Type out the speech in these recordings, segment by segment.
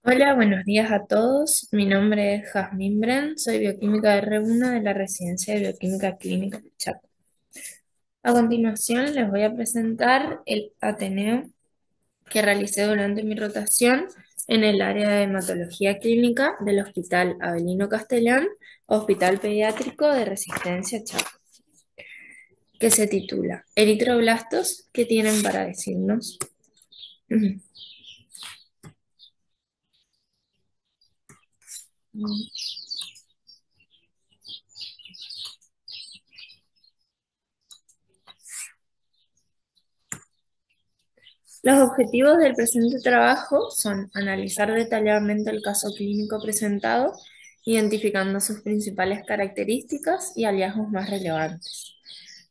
Hola, buenos días a todos. Mi nombre es Jazmín Bren, soy bioquímica R1 de la Residencia de Bioquímica Clínica de Chaco. A continuación les voy a presentar el Ateneo que realicé durante mi rotación en el área de hematología clínica del Hospital Avelino Castellán, Hospital Pediátrico de Resistencia Chaco, que se titula Eritroblastos, ¿qué tienen para decirnos? Los objetivos del presente trabajo son analizar detalladamente el caso clínico presentado, identificando sus principales características y hallazgos más relevantes.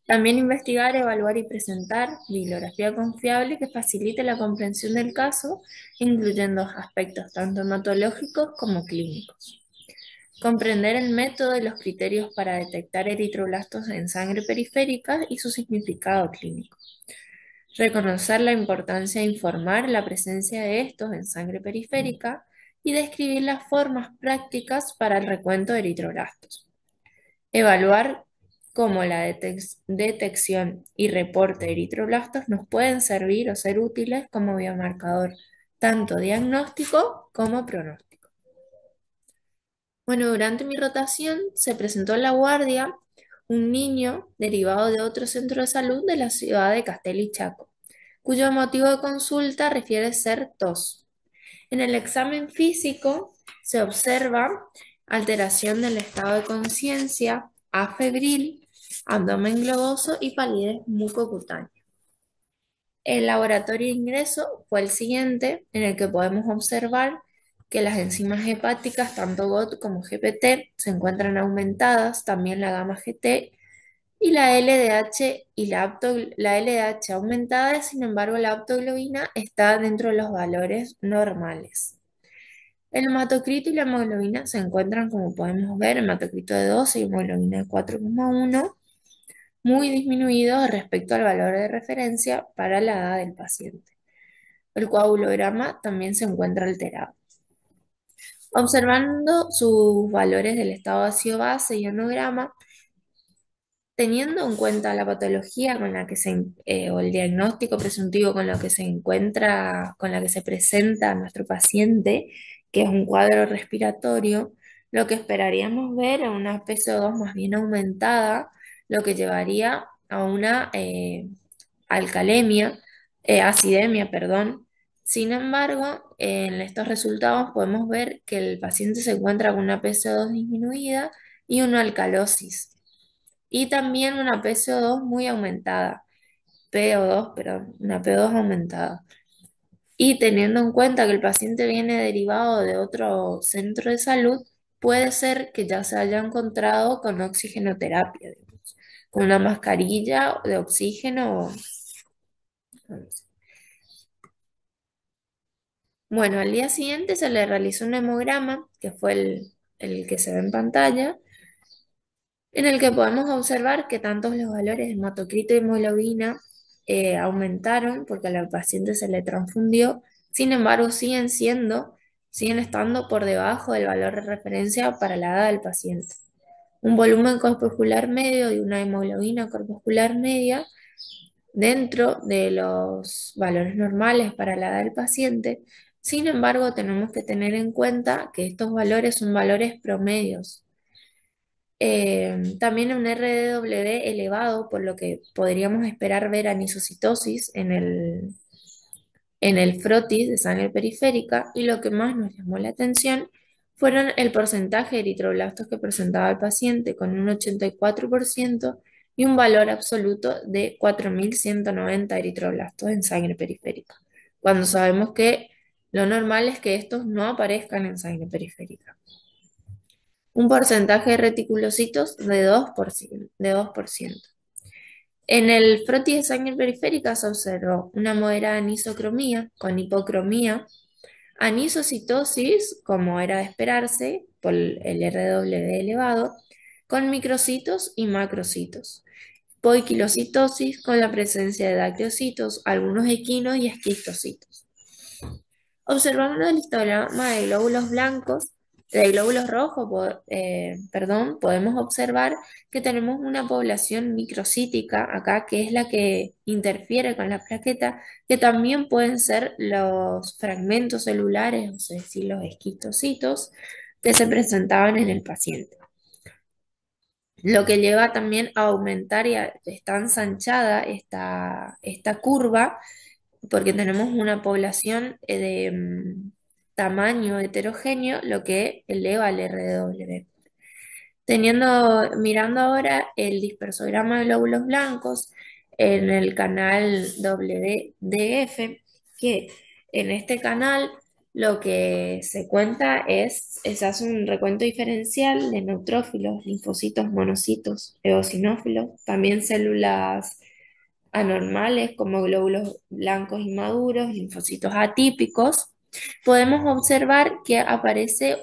También investigar, evaluar y presentar bibliografía confiable que facilite la comprensión del caso, incluyendo aspectos tanto hematológicos como clínicos. Comprender el método y los criterios para detectar eritroblastos en sangre periférica y su significado clínico. Reconocer la importancia de informar la presencia de estos en sangre periférica y describir las formas prácticas para el recuento de eritroblastos. Evaluar cómo la detección y reporte de eritroblastos nos pueden servir o ser útiles como biomarcador, tanto diagnóstico como pronóstico. Bueno, durante mi rotación se presentó en la guardia un niño derivado de otro centro de salud de la ciudad de Castel y Chaco, cuyo motivo de consulta refiere ser tos. En el examen físico se observa alteración del estado de conciencia, afebril, abdomen globoso y palidez mucocutánea. El laboratorio de ingreso fue el siguiente, en el que podemos observar que las enzimas hepáticas, tanto GOT como GPT, se encuentran aumentadas, también la gamma GT y la LDH la LDH aumentada, sin embargo, la aptoglobina está dentro de los valores normales. El hematocrito y la hemoglobina se encuentran, como podemos ver, hematocrito de 12 y hemoglobina de 4,1, muy disminuidos respecto al valor de referencia para la edad del paciente. El coagulograma también se encuentra alterado. Observando sus valores del estado ácido-base y onograma, teniendo en cuenta la patología con la que o el diagnóstico presuntivo con lo que se encuentra, con la que se presenta nuestro paciente, que es un cuadro respiratorio, lo que esperaríamos ver es una PCO2 más bien aumentada, lo que llevaría a una alcalemia, acidemia, perdón. Sin embargo, en estos resultados podemos ver que el paciente se encuentra con una PCO2 disminuida y una alcalosis y también una PCO2 muy aumentada, PO2, perdón, una PO2 aumentada. Y teniendo en cuenta que el paciente viene derivado de otro centro de salud, puede ser que ya se haya encontrado con oxigenoterapia, digamos, con una mascarilla de oxígeno. Bueno, al día siguiente se le realizó un hemograma, que fue el que se ve en pantalla, en el que podemos observar que tanto los valores de hematocrito y hemoglobina aumentaron porque al paciente se le transfundió, sin embargo siguen estando por debajo del valor de referencia para la edad del paciente. Un volumen corpuscular medio y una hemoglobina corpuscular media dentro de los valores normales para la edad del paciente. Sin embargo, tenemos que tener en cuenta que estos valores son valores promedios. También un RDW elevado, por lo que podríamos esperar ver anisocitosis en el frotis de sangre periférica, y lo que más nos llamó la atención fueron el porcentaje de eritroblastos que presentaba el paciente, con un 84% y un valor absoluto de 4.190 eritroblastos en sangre periférica, cuando sabemos que lo normal es que estos no aparezcan en sangre periférica. Un porcentaje de reticulocitos de 2%. En el frotis de sangre periférica se observó una moderada anisocromía con hipocromía, anisocitosis, como era de esperarse, por el RW elevado, con microcitos y macrocitos, poiquilocitosis con la presencia de dactiocitos, algunos equinos y esquistocitos. Observando el histograma de glóbulos blancos, de glóbulos rojos, perdón, podemos observar que tenemos una población microcítica acá, que es la que interfiere con la plaqueta, que también pueden ser los fragmentos celulares, es decir, los esquistocitos, que se presentaban en el paciente. Lo que lleva también a aumentar está ensanchada esta curva porque tenemos una población de tamaño heterogéneo, lo que eleva el RW. Mirando ahora el dispersograma de glóbulos blancos en el canal WDF, que en este canal lo que se cuenta se hace un recuento diferencial de neutrófilos, linfocitos, monocitos, eosinófilos, también células anormales como glóbulos blancos inmaduros, linfocitos atípicos. Podemos observar que aparece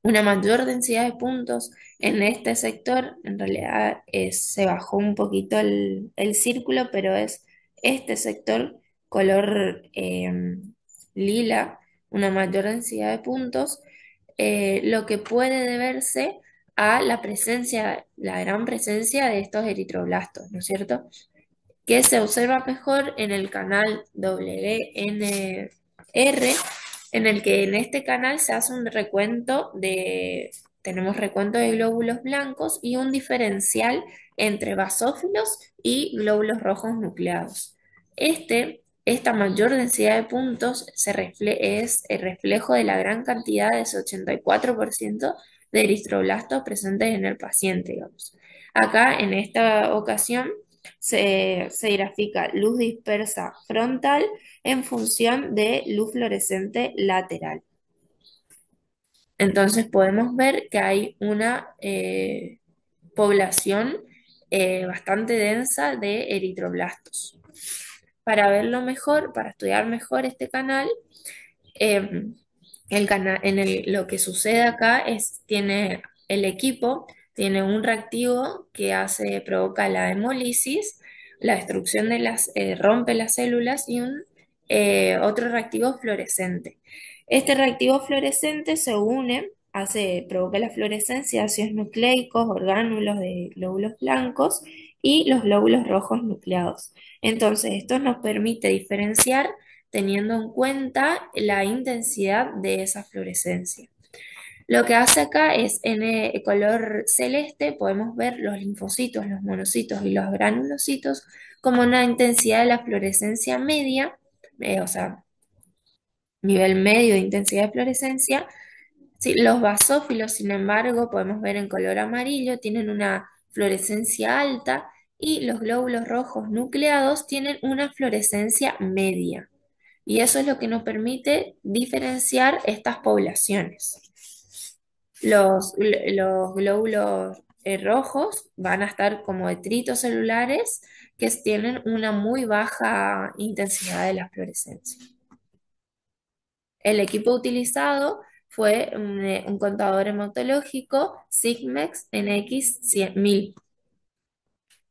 una mayor densidad de puntos en este sector. En realidad se bajó un poquito el círculo, pero es este sector color lila, una mayor densidad de puntos, lo que puede deberse a la presencia, la gran presencia de estos eritroblastos, ¿no es cierto? Que se observa mejor en el canal WNR, en el que en este canal se hace un tenemos recuento de glóbulos blancos y un diferencial entre basófilos y glóbulos rojos nucleados. Esta mayor densidad de puntos es el reflejo de la gran cantidad de ese 84% de eritroblastos presentes en el paciente, digamos. Acá, en esta ocasión, se grafica luz dispersa frontal en función de luz fluorescente lateral. Entonces podemos ver que hay una población bastante densa de eritroblastos. Para verlo mejor, para estudiar mejor este canal, eh, lo que sucede acá tiene el equipo, tiene un reactivo que provoca la hemólisis, la destrucción rompe las células y otro reactivo fluorescente. Este reactivo fluorescente se une, provoca la fluorescencia de ácidos nucleicos, orgánulos de glóbulos blancos y los glóbulos rojos nucleados. Entonces, esto nos permite diferenciar teniendo en cuenta la intensidad de esa fluorescencia. Lo que hace acá es en el color celeste podemos ver los linfocitos, los monocitos y los granulocitos como una intensidad de la fluorescencia media, o sea, nivel medio de intensidad de fluorescencia. Sí, los basófilos, sin embargo, podemos ver en color amarillo, tienen una fluorescencia alta y los glóbulos rojos nucleados tienen una fluorescencia media. Y eso es lo que nos permite diferenciar estas poblaciones. Los glóbulos rojos van a estar como detritos celulares que tienen una muy baja intensidad de la fluorescencia. El equipo utilizado fue un contador hematológico Sigmex NX1000.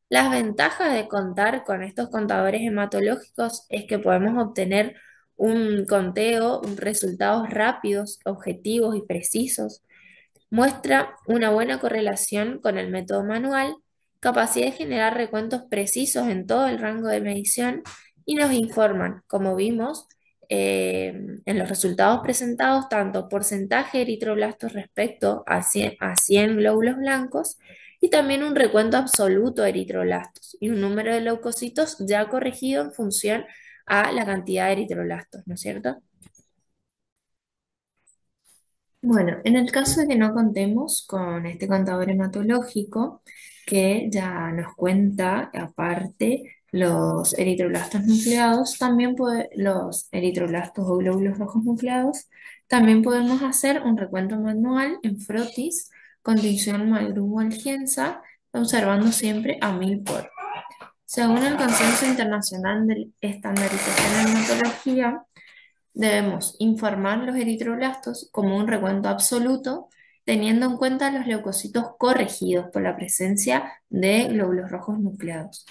Las ventajas de contar con estos contadores hematológicos es que podemos obtener un conteo, resultados rápidos, objetivos y precisos. Muestra una buena correlación con el método manual, capacidad de generar recuentos precisos en todo el rango de medición y nos informan, como vimos, en los resultados presentados, tanto porcentaje de eritroblastos respecto a 100 glóbulos blancos y también un recuento absoluto de eritroblastos y un número de leucocitos ya corregido en función a la cantidad de eritroblastos, ¿no es cierto? Bueno, en el caso de que no contemos con este contador hematológico, que ya nos cuenta aparte los eritroblastos nucleados, los eritroblastos o glóbulos rojos nucleados, también podemos hacer un recuento manual en frotis con tinción Malgrumo-Algenza, observando siempre a 1000 por. Según el Consenso Internacional de Estandarización en Hematología, debemos informar los eritroblastos como un recuento absoluto, teniendo en cuenta los leucocitos corregidos por la presencia de glóbulos rojos nucleados.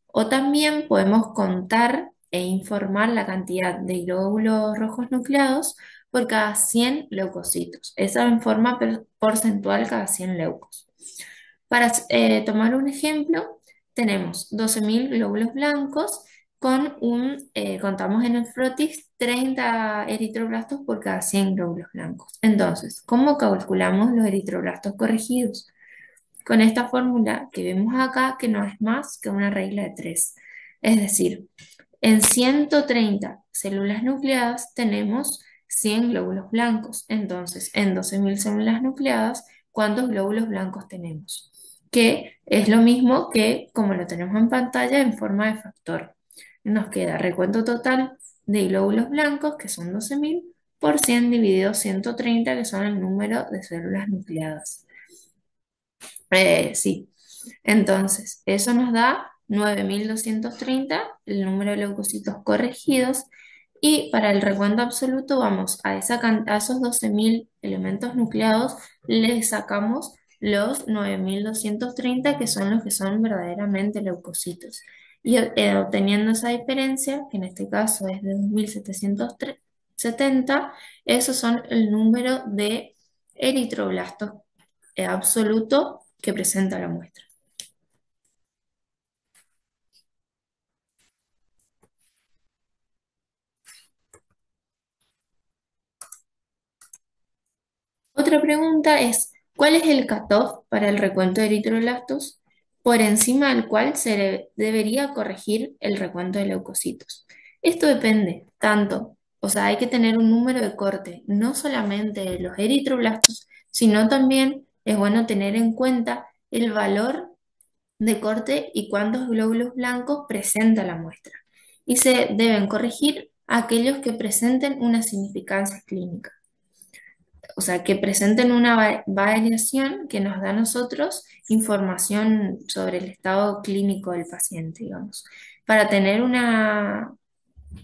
O también podemos contar e informar la cantidad de glóbulos rojos nucleados por cada 100 leucocitos. Esa en forma porcentual cada 100 leucos. Para tomar un ejemplo, tenemos 12.000 glóbulos blancos contamos en el frotis 30 eritroblastos por cada 100 glóbulos blancos. Entonces, ¿cómo calculamos los eritroblastos corregidos? Con esta fórmula que vemos acá, que no es más que una regla de 3. Es decir, en 130 células nucleadas tenemos 100 glóbulos blancos. Entonces, en 12.000 células nucleadas, ¿cuántos glóbulos blancos tenemos? Que es lo mismo que como lo tenemos en pantalla en forma de factor. Nos queda recuento total de glóbulos blancos, que son 12.000, por 100 dividido 130, que son el número de células nucleadas. Sí, entonces eso nos da 9.230 el número de leucocitos corregidos, y para el recuento absoluto vamos a esos 12.000 elementos nucleados, le sacamos los 9.230 que son verdaderamente leucocitos. Y obteniendo esa diferencia, que en este caso es de 2.770, esos son el número de eritroblastos absoluto que presenta la muestra. Otra pregunta es, ¿cuál es el cutoff para el recuento de eritroblastos por encima del cual debería corregir el recuento de leucocitos? Esto depende tanto, o sea, hay que tener un número de corte, no solamente de los eritroblastos, sino también es bueno tener en cuenta el valor de corte y cuántos glóbulos blancos presenta la muestra. Y se deben corregir aquellos que presenten una significancia clínica, o sea, que presenten una variación que nos da a nosotros información sobre el estado clínico del paciente, digamos. Para tener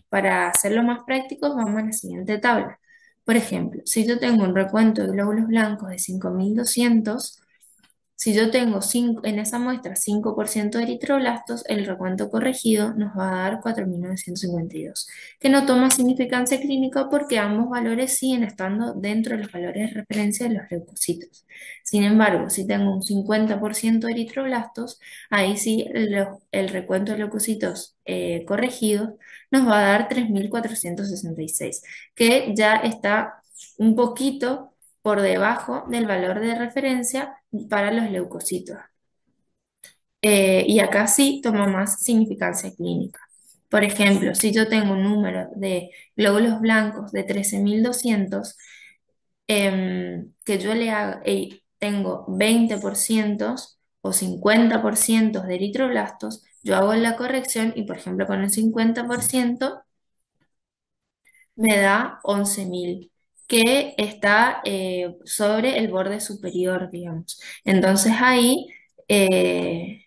para hacerlo más práctico, vamos a la siguiente tabla. Por ejemplo, si yo tengo un recuento de glóbulos blancos de 5.200, si yo tengo en esa muestra 5% de eritroblastos, el recuento corregido nos va a dar 4.952, que no toma significancia clínica porque ambos valores siguen estando dentro de los valores de referencia de los leucocitos. Sin embargo, si tengo un 50% de eritroblastos, ahí sí el recuento de leucocitos corregidos nos va a dar 3.466, que ya está un poquito por debajo del valor de referencia para los leucocitos. Y acá sí toma más significancia clínica. Por ejemplo, si yo tengo un número de glóbulos blancos de 13.200, que yo le haga, tengo 20% o 50% de eritroblastos, yo hago la corrección y, por ejemplo, con el 50% me da 11.000, que está sobre el borde superior, digamos. Entonces ahí eh,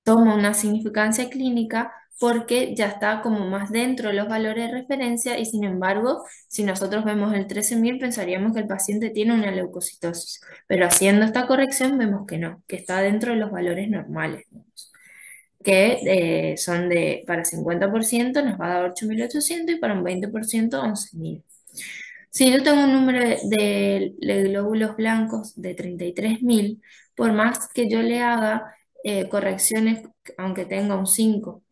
toma una significancia clínica porque ya está como más dentro de los valores de referencia, y sin embargo, si nosotros vemos el 13.000 pensaríamos que el paciente tiene una leucocitosis, pero haciendo esta corrección vemos que no, que está dentro de los valores normales, digamos, que son para 50% nos va a dar 8.800 y para un 20% 11.000. Si yo tengo un número de glóbulos blancos de 33.000, por más que yo le haga correcciones, aunque tenga un 5,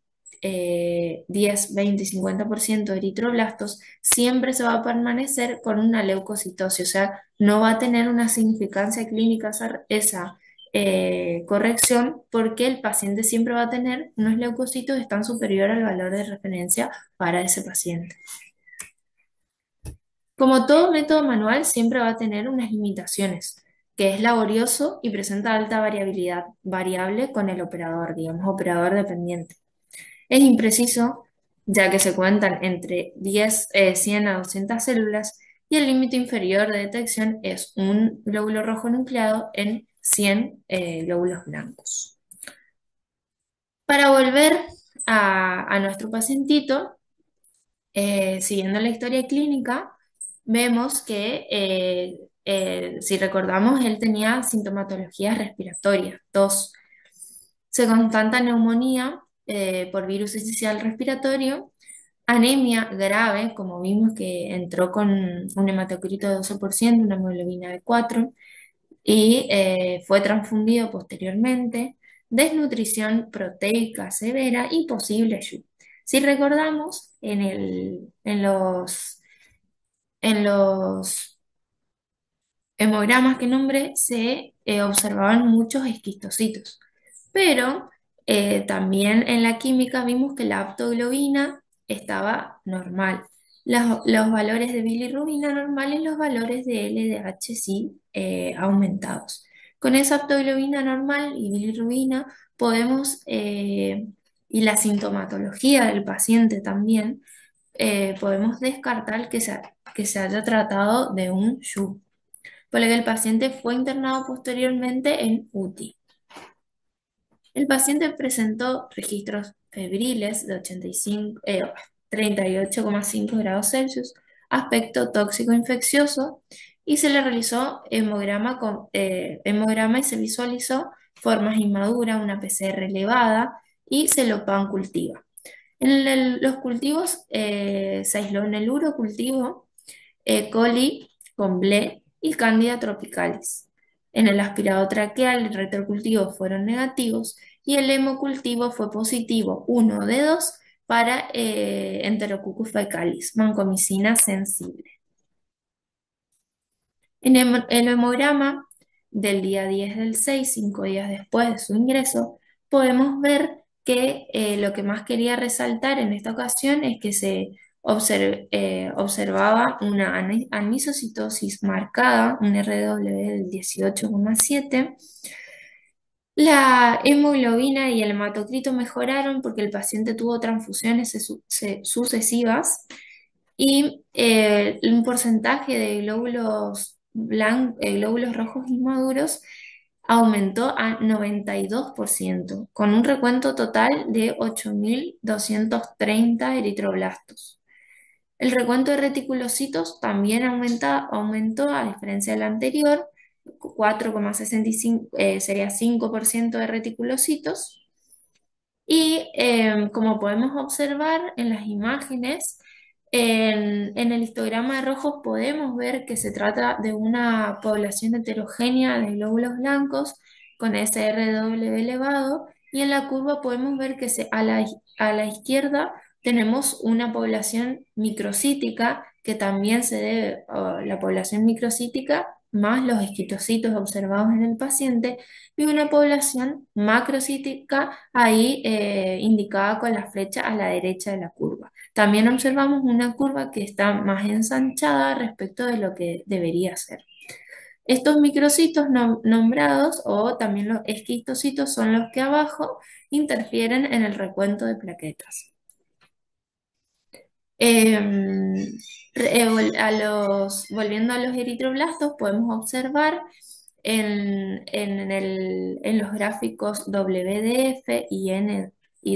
10, 20 y 50% de eritroblastos, siempre se va a permanecer con una leucocitosis, o sea, no va a tener una significancia clínica esa corrección, porque el paciente siempre va a tener unos leucocitos que están superiores al valor de referencia para ese paciente. Como todo método manual, siempre va a tener unas limitaciones, que es laborioso y presenta alta variabilidad variable con el operador, digamos, operador dependiente. Es impreciso, ya que se cuentan entre 100 a 200 células, y el límite inferior de detección es un glóbulo rojo nucleado en 100 glóbulos blancos. Para volver a nuestro pacientito, siguiendo la historia clínica, vemos que, si recordamos, él tenía sintomatologías respiratorias, tos, se constata neumonía por virus esencial respiratorio, anemia grave, como vimos que entró con un hematocrito de 12%, una hemoglobina de 4 y fue transfundido posteriormente, desnutrición proteica severa y posible ayuno. Si recordamos, en los hemogramas que nombré se observaban muchos esquistocitos, pero también en la química vimos que la aptoglobina estaba normal. Los valores de bilirrubina normal y los valores de LDH sí aumentados. Con esa aptoglobina normal y bilirrubina podemos, y la sintomatología del paciente también, podemos descartar que se haya tratado de un SHU, por lo que el paciente fue internado posteriormente en UTI. El paciente presentó registros febriles de 38,5 grados Celsius, aspecto tóxico infeccioso, y se le realizó hemograma y se visualizó formas inmaduras, una PCR elevada y celopancultiva. Los cultivos se aisló en el urocultivo E. coli con ble y Candida tropicalis. En el aspirado traqueal y retrocultivo fueron negativos y el hemocultivo fue positivo, uno de dos, para Enterococcus faecalis, vancomicina sensible. En el hemograma del día 10 del 6, 5 días después de su ingreso, podemos ver que lo que más quería resaltar en esta ocasión es que se observaba una anisocitosis marcada, un RW del 18,7. La hemoglobina y el hematocrito mejoraron porque el paciente tuvo transfusiones sucesivas y un porcentaje de glóbulos rojos inmaduros aumentó a 92%, con un recuento total de 8.230 eritroblastos. El recuento de reticulocitos también aumentó a diferencia del anterior, 4,65, sería 5% de reticulocitos. Y como podemos observar en las imágenes, en el histograma de rojos podemos ver que se trata de una población heterogénea de glóbulos blancos con SRW elevado, y en la curva podemos ver que a la izquierda tenemos una población microcítica que también se debe a la población microcítica más los esquitocitos observados en el paciente, y una población macrocítica ahí indicada con la flecha a la derecha de la curva. También observamos una curva que está más ensanchada respecto de lo que debería ser. Estos microcitos nombrados o también los esquistocitos son los que abajo interfieren en el recuento de plaquetas. Em, volviendo a los eritroblastos, podemos observar en los gráficos WDF y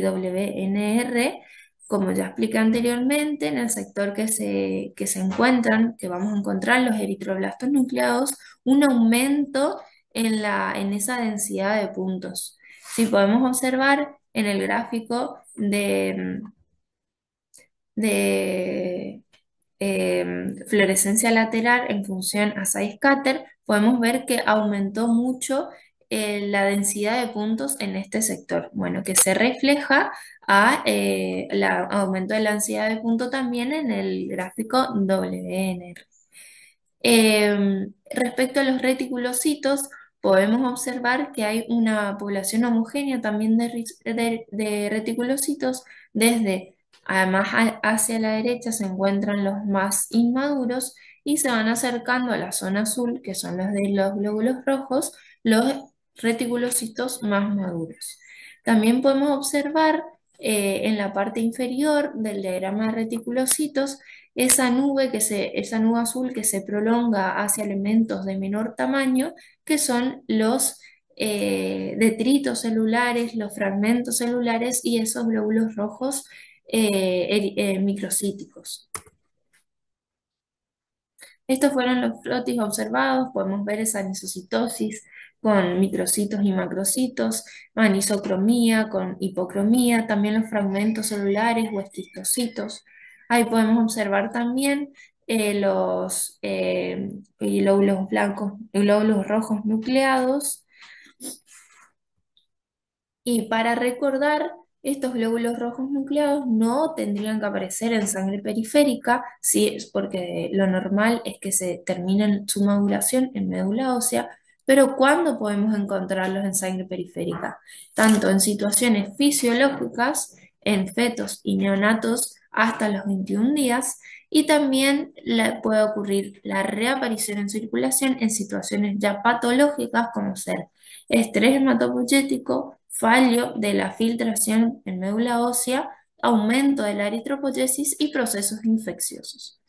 WNR, como ya expliqué anteriormente, en el sector que se encuentran, que vamos a encontrar los eritroblastos nucleados, un aumento en esa densidad de puntos. Si podemos observar en el gráfico de fluorescencia lateral en función a size scatter, podemos ver que aumentó mucho la densidad de puntos en este sector. Bueno, que se refleja a aumento de la densidad de punto también en el gráfico WNR. Respecto a los reticulocitos, podemos observar que hay una población homogénea también de reticulocitos. Además, hacia la derecha se encuentran los más inmaduros y se van acercando a la zona azul, que son los de los glóbulos rojos, los reticulocitos más maduros. También podemos observar en la parte inferior del diagrama de reticulocitos esa nube azul que se prolonga hacia elementos de menor tamaño, que son los detritos celulares, los fragmentos celulares y esos glóbulos rojos microcíticos. Estos fueron los flotis observados, podemos ver esa anisocitosis con microcitos y macrocitos, anisocromía, con hipocromía, también los fragmentos celulares o esquistocitos. Ahí podemos observar también los glóbulos blancos, glóbulos rojos nucleados. Y para recordar, estos glóbulos rojos nucleados no tendrían que aparecer en sangre periférica, sí, es porque lo normal es que se terminen su maduración en médula ósea, pero ¿cuándo podemos encontrarlos en sangre periférica? Tanto en situaciones fisiológicas, en fetos y neonatos hasta los 21 días, y también puede ocurrir la reaparición en circulación en situaciones ya patológicas como ser estrés hematopoyético, fallo de la filtración en médula ósea, aumento de la eritropoyesis y procesos infecciosos.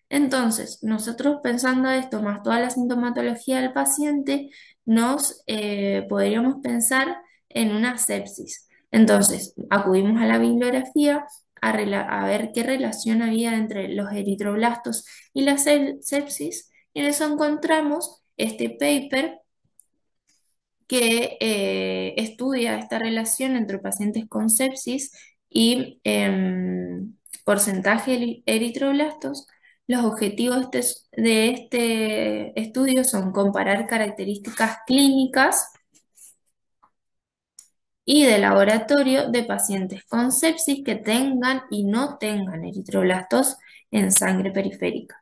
Entonces, nosotros pensando esto, más toda la sintomatología del paciente, nos podríamos pensar en una sepsis. Entonces, acudimos a la bibliografía a ver qué relación había entre los eritroblastos y la sepsis, y en eso encontramos este paper que estudia esta relación entre pacientes con sepsis y porcentaje de eritroblastos. Los objetivos de este estudio son comparar características clínicas y de laboratorio de pacientes con sepsis que tengan y no tengan eritroblastos en sangre periférica.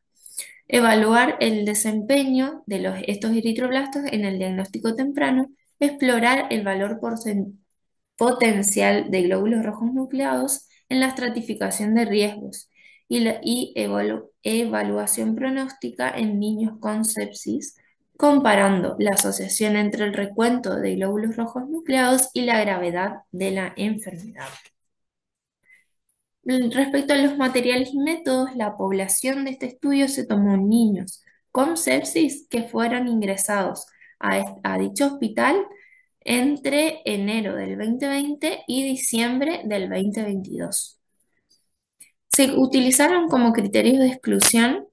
Evaluar el desempeño de estos eritroblastos en el diagnóstico temprano, explorar el valor potencial de glóbulos rojos nucleados en la estratificación de riesgos y evaluación pronóstica en niños con sepsis, comparando la asociación entre el recuento de glóbulos rojos nucleados y la gravedad de la enfermedad. Respecto a los materiales y métodos, la población de este estudio se tomó niños con sepsis que fueron ingresados a dicho hospital entre enero del 2020 y diciembre del 2022. Se utilizaron como criterios de exclusión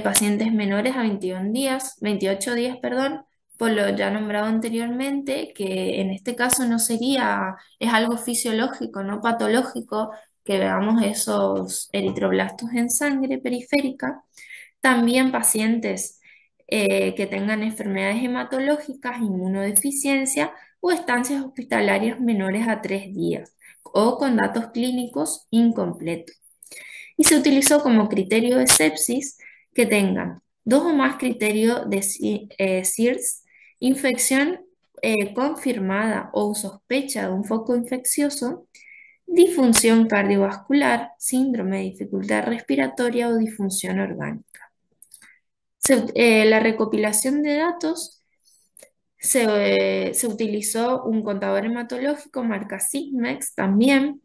pacientes menores a 21 días, 28 días, perdón, por lo ya nombrado anteriormente, que en este caso no sería, es algo fisiológico, no patológico, que veamos esos eritroblastos en sangre periférica. También pacientes que tengan enfermedades hematológicas, inmunodeficiencia o estancias hospitalarias menores a 3 días o con datos clínicos incompletos. Y se utilizó como criterio de sepsis que tengan dos o más criterios de SIRS, infección confirmada o sospecha de un foco infeccioso, disfunción cardiovascular, síndrome de dificultad respiratoria o disfunción orgánica. La recopilación de datos se utilizó un contador hematológico marca Sysmex también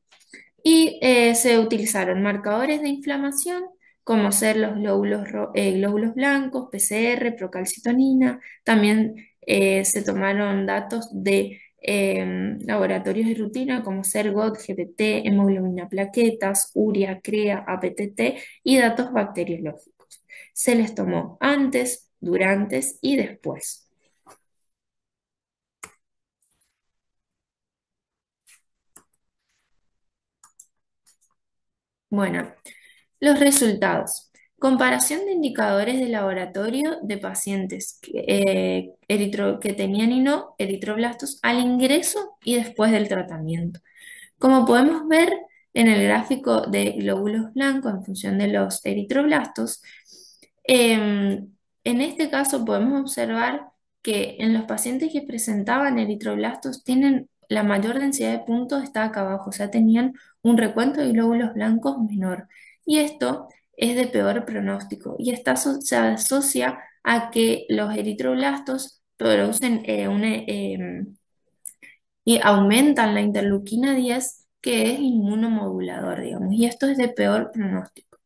y se utilizaron marcadores de inflamación como ser los glóbulos blancos, PCR, procalcitonina. También se tomaron datos de laboratorios de rutina como ser GOT, GPT, hemoglobina plaquetas, urea, CREA, APTT y datos bacteriológicos. Se les tomó antes, durante y después. Bueno, los resultados. Comparación de indicadores de laboratorio de pacientes que tenían y no eritroblastos al ingreso y después del tratamiento. Como podemos ver en el gráfico de glóbulos blancos en función de los eritroblastos, en este caso podemos observar que en los pacientes que presentaban eritroblastos tienen la mayor densidad de puntos está acá abajo, o sea, tenían un recuento de glóbulos blancos menor. Y esto es de peor pronóstico y se asocia a que los eritroblastos producen y aumentan la interleuquina 10, que es inmunomodulador, digamos, y esto es de peor pronóstico.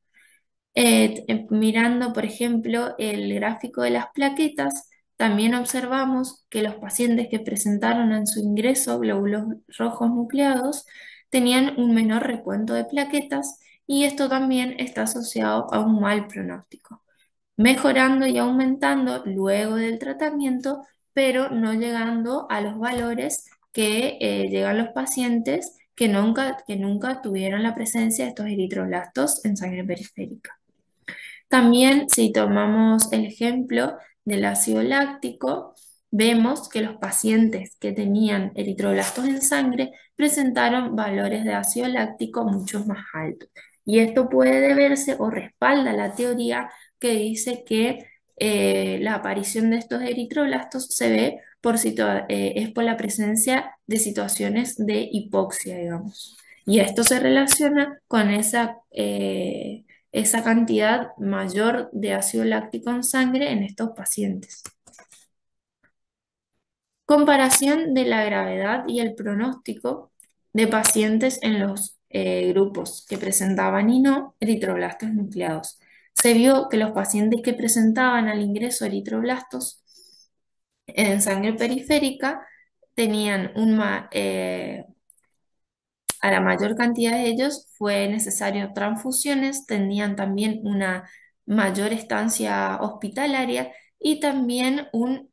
Mirando, por ejemplo, el gráfico de las plaquetas, también observamos que los pacientes que presentaron en su ingreso glóbulos rojos nucleados tenían un menor recuento de plaquetas y esto también está asociado a un mal pronóstico, mejorando y aumentando luego del tratamiento pero no llegando a los valores que llegan los pacientes que nunca tuvieron la presencia de estos eritroblastos en sangre periférica. También, si tomamos el ejemplo del ácido láctico, vemos que los pacientes que tenían eritroblastos en sangre presentaron valores de ácido láctico mucho más altos. Y esto puede deberse o respalda la teoría que dice que la aparición de estos eritroblastos se ve es por la presencia de situaciones de hipoxia, digamos. Y esto se relaciona con esa cantidad mayor de ácido láctico en sangre en estos pacientes. Comparación de la gravedad y el pronóstico de pacientes en los grupos que presentaban y no eritroblastos nucleados. Se vio que los pacientes que presentaban al ingreso eritroblastos en sangre periférica tenían a la mayor cantidad de ellos fue necesario transfusiones, tenían también una mayor estancia hospitalaria y también un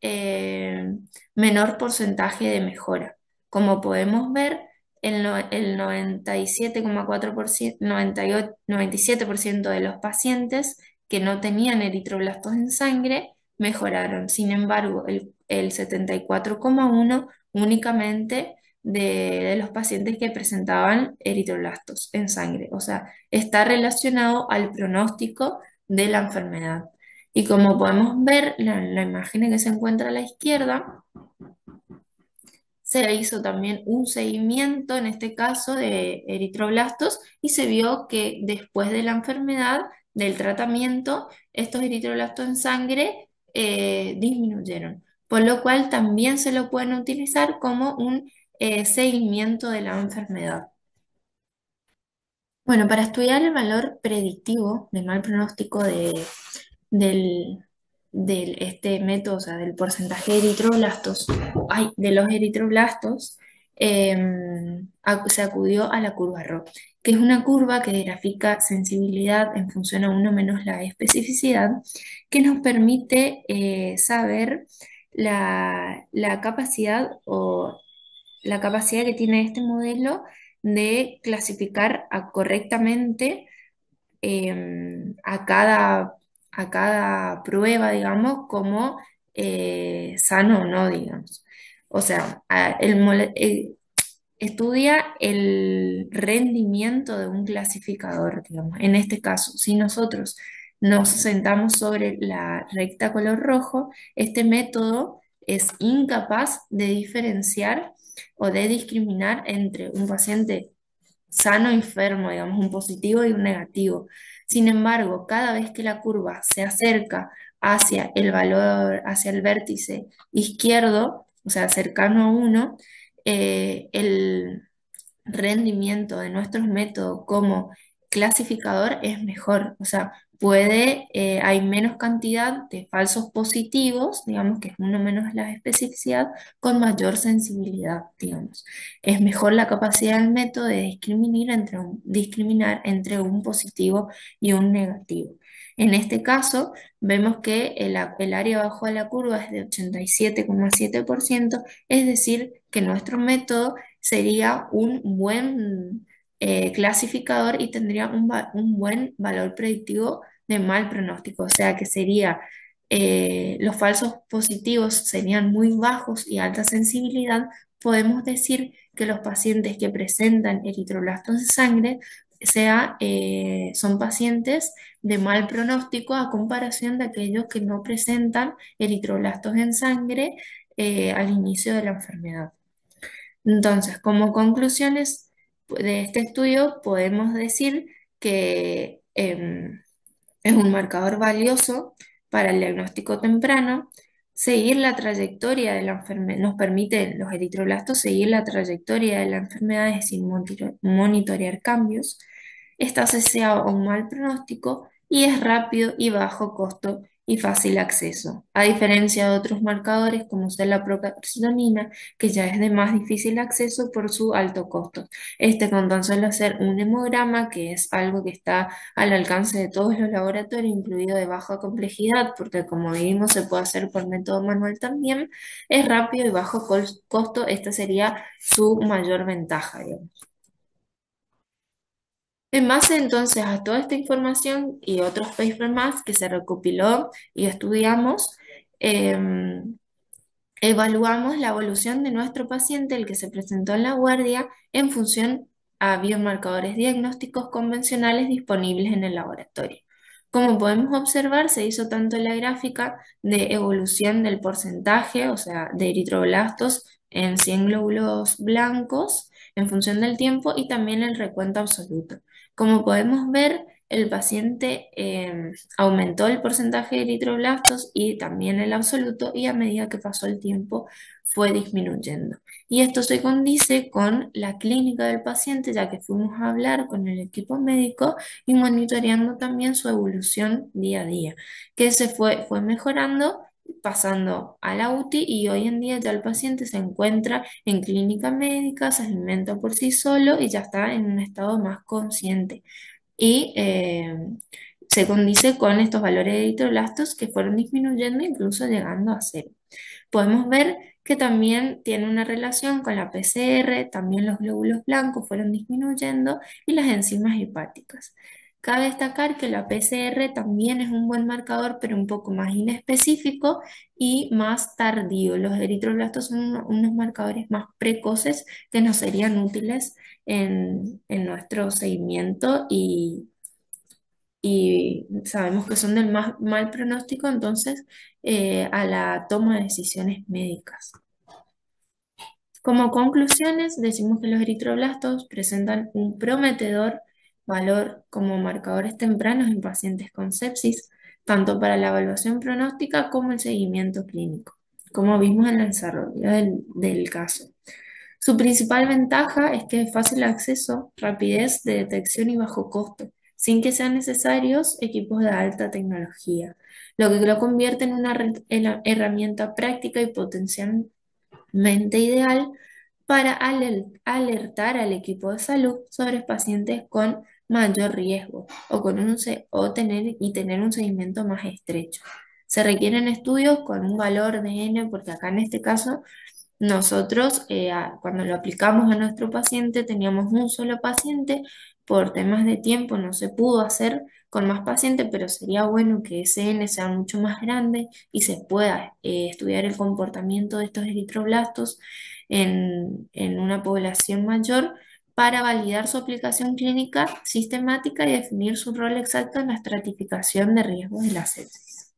menor porcentaje de mejora. Como podemos ver, el 97,4%, 97% de los pacientes que no tenían eritroblastos en sangre mejoraron. Sin embargo, el 74,1% únicamente de los pacientes que presentaban eritroblastos en sangre. O sea, está relacionado al pronóstico de la enfermedad. Y como podemos ver, la imagen que se encuentra a la izquierda, se hizo también un seguimiento, en este caso, de eritroblastos y se vio que después de la enfermedad, del tratamiento, estos eritroblastos en sangre disminuyeron, por lo cual también se lo pueden utilizar como un seguimiento de la enfermedad. Bueno, para estudiar el valor predictivo del mal pronóstico del, este método, o sea, del porcentaje de eritroblastos, de los eritroblastos, se acudió a la curva RO, que es una curva que grafica sensibilidad en función a uno menos la especificidad, que nos permite saber la capacidad o la capacidad que tiene este modelo de clasificar correctamente a cada prueba, digamos, como sano o no, digamos. O sea, estudia el rendimiento de un clasificador, digamos. En este caso, si nosotros nos sentamos sobre la recta color rojo, este método es incapaz de diferenciar o de discriminar entre un paciente sano, enfermo, digamos, un positivo y un negativo. Sin embargo, cada vez que la curva se acerca hacia el valor, hacia el vértice izquierdo, o sea, cercano a uno, el rendimiento de nuestros métodos como clasificador es mejor. O sea, hay menos cantidad de falsos positivos, digamos que es uno menos la especificidad, con mayor sensibilidad, digamos. Es mejor la capacidad del método de discriminar entre un positivo y un negativo. En este caso, vemos que el área abajo de la curva es de 87,7%, es decir, que nuestro método sería un buen clasificador y tendría un buen valor predictivo de mal pronóstico. O sea que los falsos positivos serían muy bajos y alta sensibilidad. Podemos decir que los pacientes que presentan eritroblastos de sangre son pacientes de mal pronóstico a comparación de aquellos que no presentan eritroblastos en sangre al inicio de la enfermedad. Entonces, como conclusiones de este estudio, podemos decir que es un marcador valioso para el diagnóstico temprano. Seguir la trayectoria de la enfermedad nos permite los eritroblastos seguir la trayectoria de la enfermedad sin monitorear cambios. Está asociado a un mal pronóstico y es rápido y bajo costo y fácil acceso, a diferencia de otros marcadores como ser la procalcitonina, que ya es de más difícil acceso por su alto costo. Con tan solo hacer un hemograma, que es algo que está al alcance de todos los laboratorios, incluido de baja complejidad, porque como vimos se puede hacer por método manual también, es rápido y bajo costo. Esta sería su mayor ventaja, digamos. En base entonces a toda esta información y otros papers más que se recopiló y estudiamos, em, evaluamos la evolución de nuestro paciente, el que se presentó en la guardia, en función a biomarcadores diagnósticos convencionales disponibles en el laboratorio. Como podemos observar, se hizo tanto la gráfica de evolución del porcentaje, o sea, de eritroblastos en 100 glóbulos blancos en función del tiempo y también el recuento absoluto. Como podemos ver, el paciente aumentó el porcentaje de eritroblastos y también el absoluto, y a medida que pasó el tiempo fue disminuyendo. Y esto se condice con la clínica del paciente, ya que fuimos a hablar con el equipo médico y monitoreando también su evolución día a día, que fue mejorando, pasando a la UTI, y hoy en día ya el paciente se encuentra en clínica médica, se alimenta por sí solo y ya está en un estado más consciente y se condice con estos valores de eritroblastos que fueron disminuyendo, incluso llegando a cero. Podemos ver que también tiene una relación con la PCR, también los glóbulos blancos fueron disminuyendo y las enzimas hepáticas. Cabe destacar que la PCR también es un buen marcador, pero un poco más inespecífico y más tardío. Los eritroblastos son unos marcadores más precoces que nos serían útiles en nuestro seguimiento, y sabemos que son del más mal pronóstico, entonces, a la toma de decisiones médicas. Como conclusiones, decimos que los eritroblastos presentan un prometedor valor como marcadores tempranos en pacientes con sepsis, tanto para la evaluación pronóstica como el seguimiento clínico, como vimos en el desarrollo del caso. Su principal ventaja es que es fácil acceso, rapidez de detección y bajo costo, sin que sean necesarios equipos de alta tecnología, lo que lo convierte en una herramienta práctica y potencialmente ideal para alertar al equipo de salud sobre pacientes con mayor riesgo o tener un seguimiento más estrecho. Se requieren estudios con un valor de N, porque acá en este caso nosotros, cuando lo aplicamos a nuestro paciente, teníamos un solo paciente. Por temas de tiempo no se pudo hacer con más pacientes, pero sería bueno que ese N sea mucho más grande y se pueda estudiar el comportamiento de estos eritroblastos en una población mayor, para validar su aplicación clínica sistemática y definir su rol exacto en la estratificación de riesgos de la sepsis.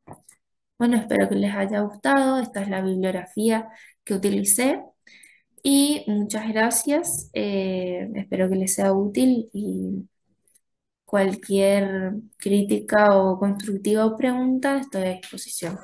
Bueno, espero que les haya gustado. Esta es la bibliografía que utilicé y muchas gracias. Espero que les sea útil, y cualquier crítica o constructiva o pregunta estoy a disposición.